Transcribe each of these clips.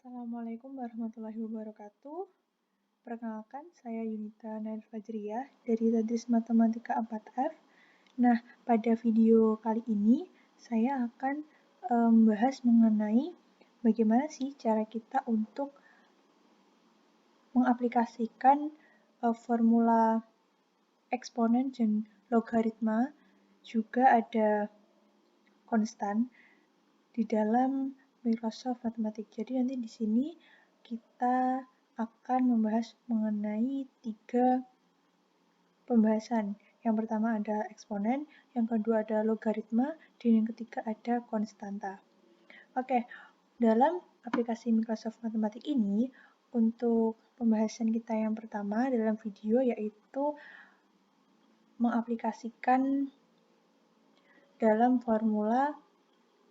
Assalamualaikum warahmatullahi wabarakatuh. Perkenalkan, saya Yunita Nail Fajriyah dari Tadris Matematika 4F. Nah, pada video kali ini saya akan membahas mengenai bagaimana sih cara kita untuk mengaplikasikan formula eksponen dan logaritma, juga ada konstan di dalam Microsoft Matematik. Jadi nanti di sini kita akan membahas mengenai 3 pembahasan. Yang pertama ada eksponen, yang kedua ada logaritma, dan yang ketiga ada konstanta. Oke, dalam aplikasi Microsoft Matematik ini, untuk pembahasan kita yang pertama dalam video yaitu mengaplikasikan dalam formula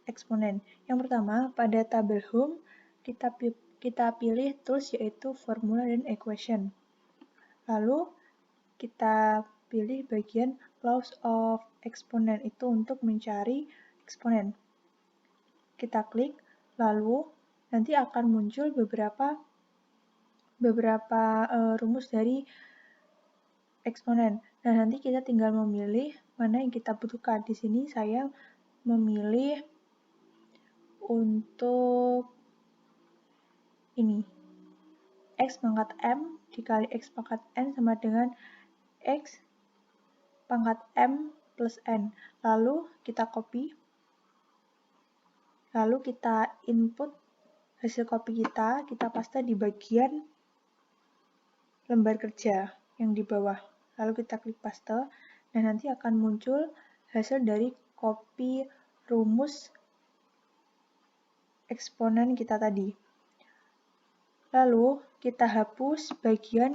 eksponen. Yang pertama, pada tabel home, kita pilih tools yaitu formula dan equation. Lalu, kita pilih bagian laws of exponent itu untuk mencari eksponen. Kita klik, lalu nanti akan muncul beberapa rumus dari eksponen. Nah, nanti kita tinggal memilih mana yang kita butuhkan. Di sini saya memilih untuk ini, x pangkat m dikali x pangkat n sama dengan x pangkat m plus n. Lalu kita copy, lalu kita input hasil copy kita paste di bagian lembar kerja yang di bawah. Lalu kita klik paste, dan nanti akan muncul hasil dari copy rumus eksponen kita tadi. Lalu kita hapus bagian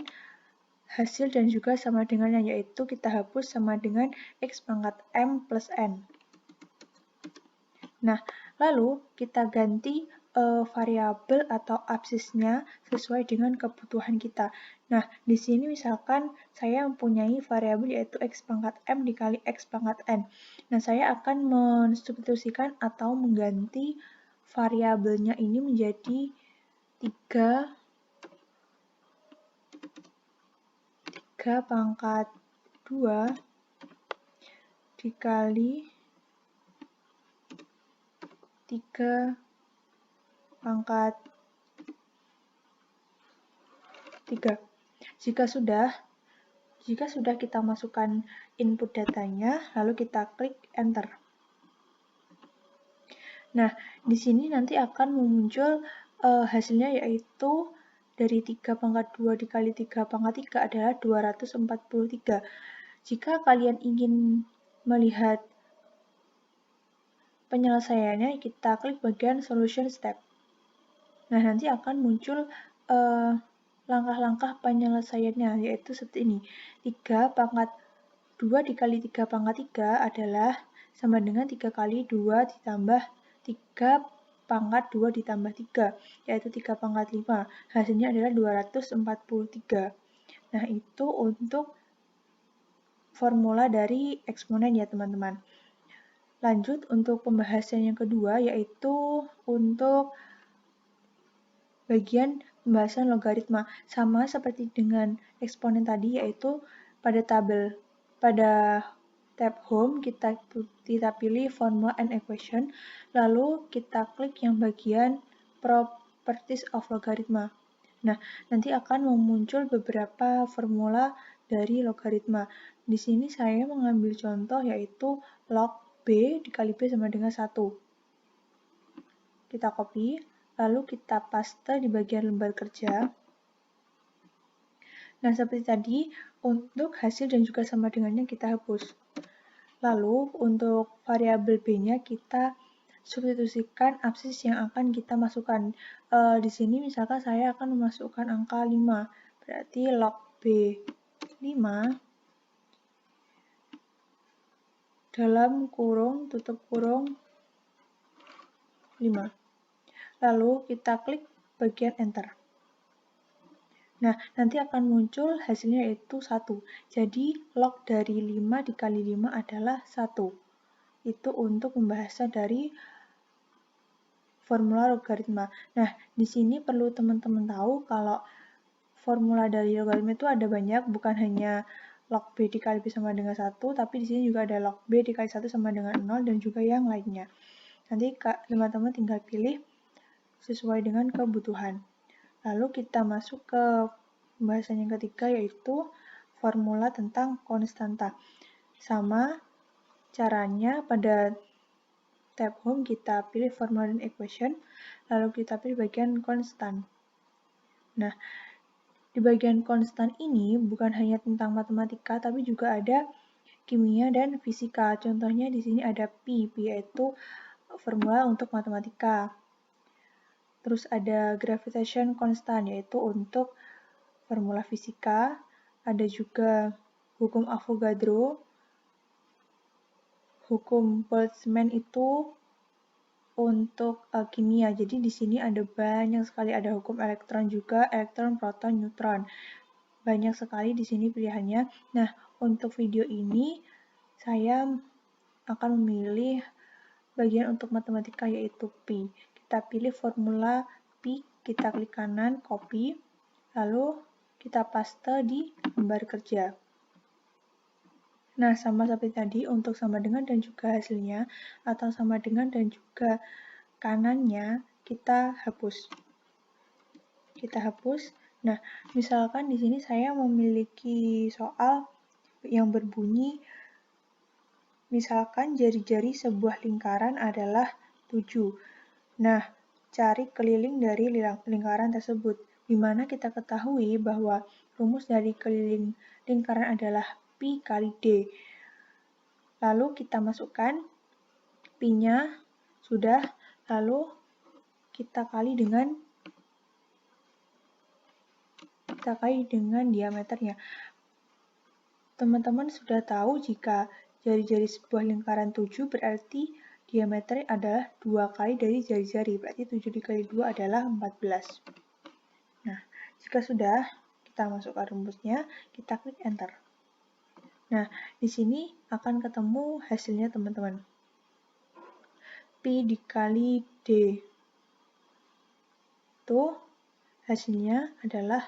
hasil dan juga sama dengannya, yaitu kita hapus sama dengan x pangkat m plus n. Nah, lalu kita ganti variabel atau absisnya sesuai dengan kebutuhan kita. Nah, di sini misalkan saya mempunyai variabel yaitu x pangkat m dikali x pangkat n. Nah, saya akan mensubstitusikan atau mengganti variabelnya ini menjadi 3 pangkat 2 dikali 3 pangkat 3. Jika sudah kita masukkan input datanya, lalu kita klik enter. Nah, di sini nanti akan muncul hasilnya yaitu dari 3 pangkat 2 dikali 3 pangkat 3 adalah 243. Jika kalian ingin melihat penyelesaiannya, kita klik bagian solution step. Nah, nanti akan muncul langkah-langkah penyelesaiannya, yaitu seperti ini. 3 pangkat 2 dikali 3 pangkat 3 adalah sama dengan 3 kali 2 ditambah 3 pangkat 2 ditambah 3, yaitu 3 pangkat 5. Hasilnya adalah 243. Nah, itu untuk formula dari eksponen ya, teman-teman. Lanjut untuk pembahasan yang kedua, yaitu untuk bagian pembahasan logaritma. Sama seperti dengan eksponen tadi, yaitu pada tab home kita pilih formula and equation, lalu kita klik yang bagian properties of logaritma. Nah, nanti akan muncul beberapa formula dari logaritma. Di sini saya mengambil contoh yaitu log B dikali B sama dengan 1. Kita copy, lalu kita paste di bagian lembar kerja. Nah, seperti tadi, untuk hasil dan juga sama dengannya kita hapus. Lalu, untuk variabel B-nya kita substitusikan absis yang akan kita masukkan. Di sini misalkan saya akan memasukkan angka 5. Berarti log B 5 dalam kurung, tutup kurung 5. Lalu kita klik bagian enter. Nah, nanti akan muncul hasilnya yaitu 1. Jadi, log dari 5 dikali 5 adalah 1. Itu untuk pembahasan dari formula logaritma. Nah, di sini perlu teman-teman tahu kalau formula dari logaritma itu ada banyak, bukan hanya log B dikali B sama dengan 1, tapi di sini juga ada log B dikali 1 sama dengan 0 dan juga yang lainnya. Nanti teman-teman tinggal pilih sesuai dengan kebutuhan. Lalu kita masuk ke pembahasan yang ketiga, yaitu formula tentang konstanta. Sama caranya pada tab home kita pilih formula dan equation, lalu kita pilih bagian konstan. Nah, di bagian konstan ini bukan hanya tentang matematika, tapi juga ada kimia dan fisika. Contohnya di sini ada Pi yaitu formula untuk matematika. Terus ada gravitation constant, yaitu untuk formula fisika. Ada juga hukum Avogadro. Hukum Boltzmann itu untuk kimia. Jadi di sini ada banyak sekali, ada hukum elektron juga, elektron, proton, neutron. Banyak sekali di sini pilihannya. Nah, untuk video ini saya akan memilih bagian untuk matematika yaitu Pi. Kita pilih formula Pi, kita klik kanan, copy, lalu kita paste di lembar kerja. Nah, sama seperti tadi, untuk sama dengan dan juga hasilnya, atau sama dengan dan juga kanannya, kita hapus. Kita hapus. Nah, misalkan di sini saya memiliki soal yang berbunyi, misalkan jari-jari sebuah lingkaran adalah 7. Nah, cari keliling dari lingkaran tersebut, di mana kita ketahui bahwa rumus dari keliling lingkaran adalah Pi kali D. Lalu kita masukkan Pi-nya, sudah, lalu kita kali dengan diameternya. Teman-teman sudah tahu jika jari-jari sebuah lingkaran 7 berarti diameternya adalah 2 kali dari jari-jari, berarti 7 dikali 2 adalah 14. Nah, jika sudah, kita masukkan rumusnya, kita klik enter. Nah, di sini akan ketemu hasilnya teman-teman. Pi dikali D. Itu hasilnya adalah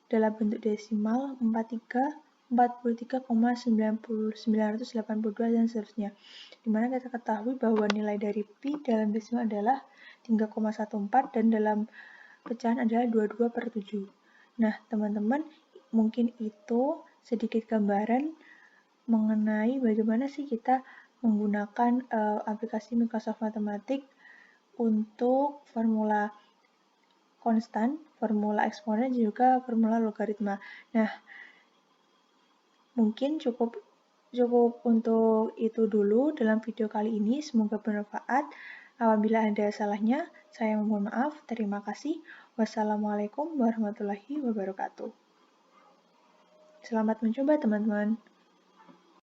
dalam bentuk desimal 43,982 dan seterusnya. Dimana kita ketahui bahwa nilai dari Pi dalam desimal adalah 3,14 dan dalam pecahan adalah 22/7. Nah, teman-teman, mungkin itu sedikit gambaran mengenai bagaimana sih kita menggunakan aplikasi Microsoft Mathematics untuk formula konstan, formula eksponen, dan juga formula logaritma. Nah, mungkin cukup untuk itu dulu dalam video kali ini. Semoga bermanfaat. Apabila ada salahnya, saya mohon maaf. Terima kasih. Wassalamualaikum warahmatullahi wabarakatuh. Selamat mencoba, teman-teman.